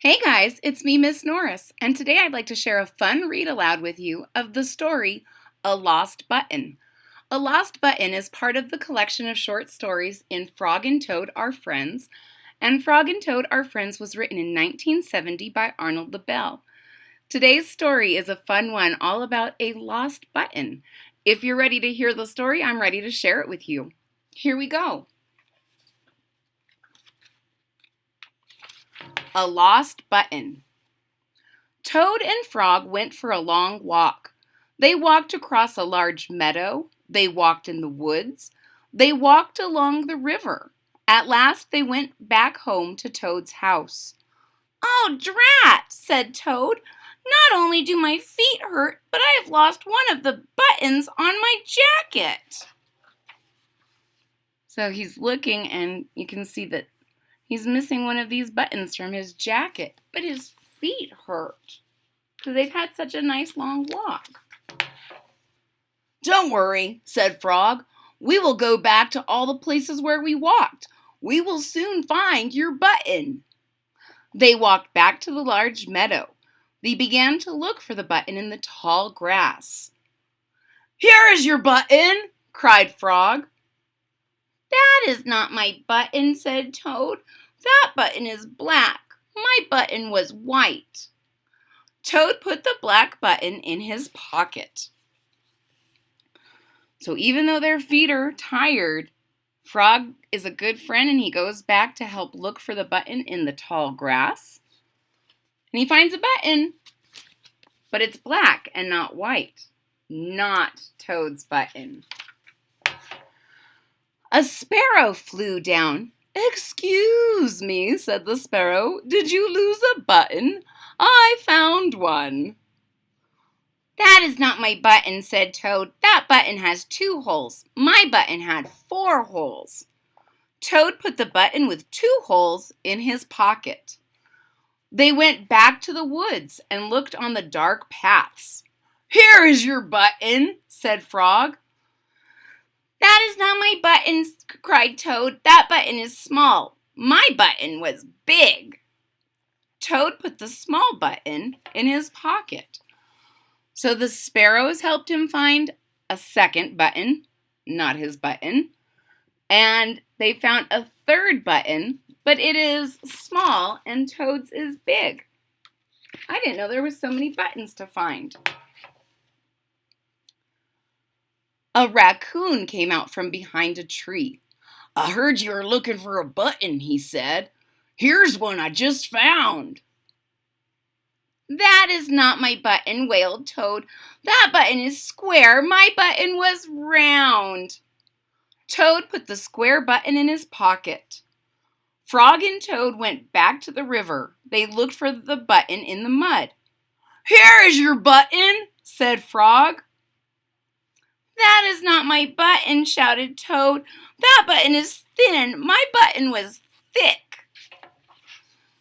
Hey guys, it's me, Miss Norris, and today I'd like to share a fun read aloud with you of the story A Lost Button. A Lost Button is part of the collection of short stories in Frog and Toad Are Friends, and Frog and Toad Are Friends was written in 1970 by Arnold Lobel. Today's story is a fun one all about a lost button. If you're ready to hear the story, I'm ready to share it with you. Here we go. A Lost Button. Toad and Frog went for a long walk. They walked across a large meadow. They walked in the woods. They walked along the river. At last they went back home to Toad's house. "Oh, drat," said Toad. "Not only do my feet hurt, but I have lost one of the buttons on my jacket." So he's looking and you can see that he's missing one of these buttons from his jacket, but his feet hurt because they've had such a nice long walk. "Don't worry," said Frog. "We will go back to all the places where we walked. We will soon find your button." They walked back to the large meadow. They began to look for the button in the tall grass. "Here is your button," cried Frog. "That is not my button," said Toad. "That button is black. My button was white." Toad put the black button in his pocket. So even though their feet are tired, Frog is a good friend and he goes back to help look for the button in the tall grass. And he finds a button, but it's black and not white. Not Toad's button. A sparrow flew down. "Excuse me," said the sparrow. "Did you lose a button? I found one." "That is not my button," said Toad. "That button has 2 holes. My button had 4 holes." Toad put the button with 2 holes in his pocket. They went back to the woods and looked on the dark paths. "Here is your button," said Frog. "That is not my button," cried Toad. "That button is small. My button was big." Toad put the small button in his pocket. So the sparrows helped him find a second button, not his button, and they found a third button, but it is small and Toad's is big. I didn't know there were so many buttons to find. A raccoon came out from behind a tree. "I heard you were looking for a button," he said. "Here's one I just found." "That is not my button," wailed Toad. "That button is square. My button was round." Toad put the square button in his pocket. Frog and Toad went back to the river. They looked for the button in the mud. "Here is your button," said Frog. "That is not my button," shouted Toad. "That button is thin. My button was thick."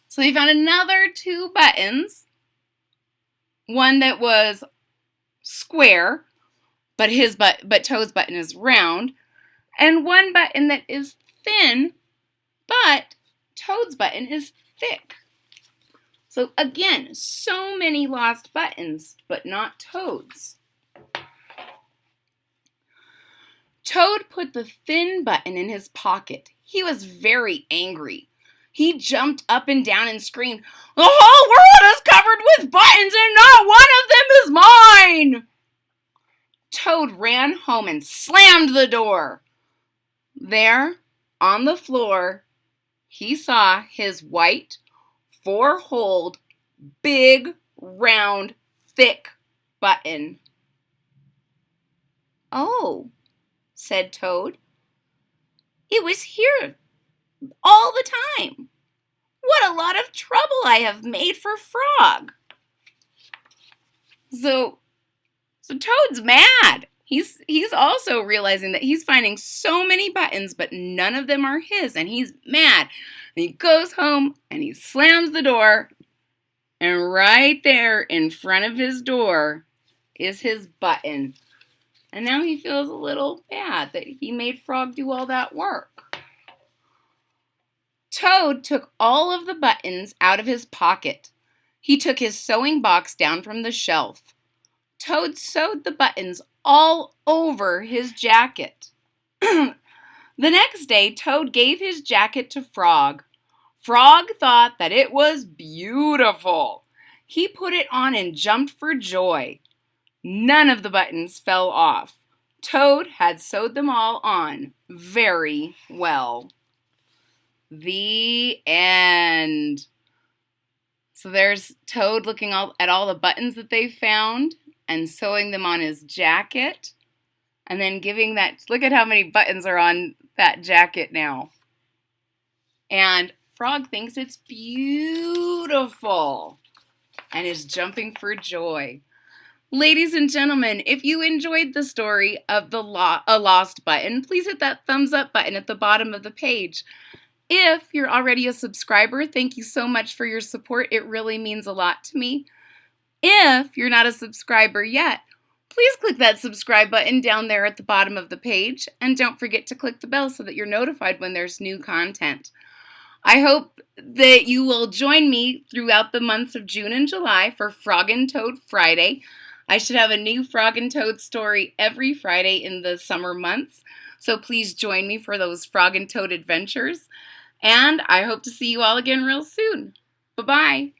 So they found another 2 buttons. One that was square, but Toad's button is round, and one button that is thin, but Toad's button is thick. So again, so many lost buttons, but not Toad's. Toad put the thin button in his pocket. He was very angry. He jumped up and down and screamed, "The whole world is covered with buttons and not one of them is mine!" Toad ran home and slammed the door. There, on the floor, he saw his white, 4-holed, big, round, thick button. "Oh," said Toad. "It was here all the time. What a lot of trouble I have made for Frog." So Toad's mad. He's also realizing that he's finding so many buttons, but none of them are his, and he's mad. And he goes home and he slams the door, and right there in front of his door is his button. And now he feels a little bad that he made Frog do all that work. Toad took all of the buttons out of his pocket. He took his sewing box down from the shelf. Toad sewed the buttons all over his jacket. The next day, Toad gave his jacket to Frog. Frog thought that it was beautiful. He put it on and jumped for joy. None of the buttons fell off. Toad had sewed them all on very well. The end. So there's Toad looking at all the buttons that they found and sewing them on his jacket. And then giving that, look at how many buttons are on that jacket now. And Frog thinks it's beautiful and is jumping for joy. Ladies and gentlemen, if you enjoyed the story of a lost button, please hit that thumbs up button at the bottom of the page. If you're already a subscriber, thank you so much for your support. It really means a lot to me. If you're not a subscriber yet, please click that subscribe button down there at the bottom of the page, and don't forget to click the bell so that you're notified when there's new content. I hope that you will join me throughout the months of June and July for Frog and Toad Friday. I should have a new Frog and Toad story every Friday in the summer months, so please join me for those Frog and Toad adventures. And I hope to see you all again real soon. Bye-bye.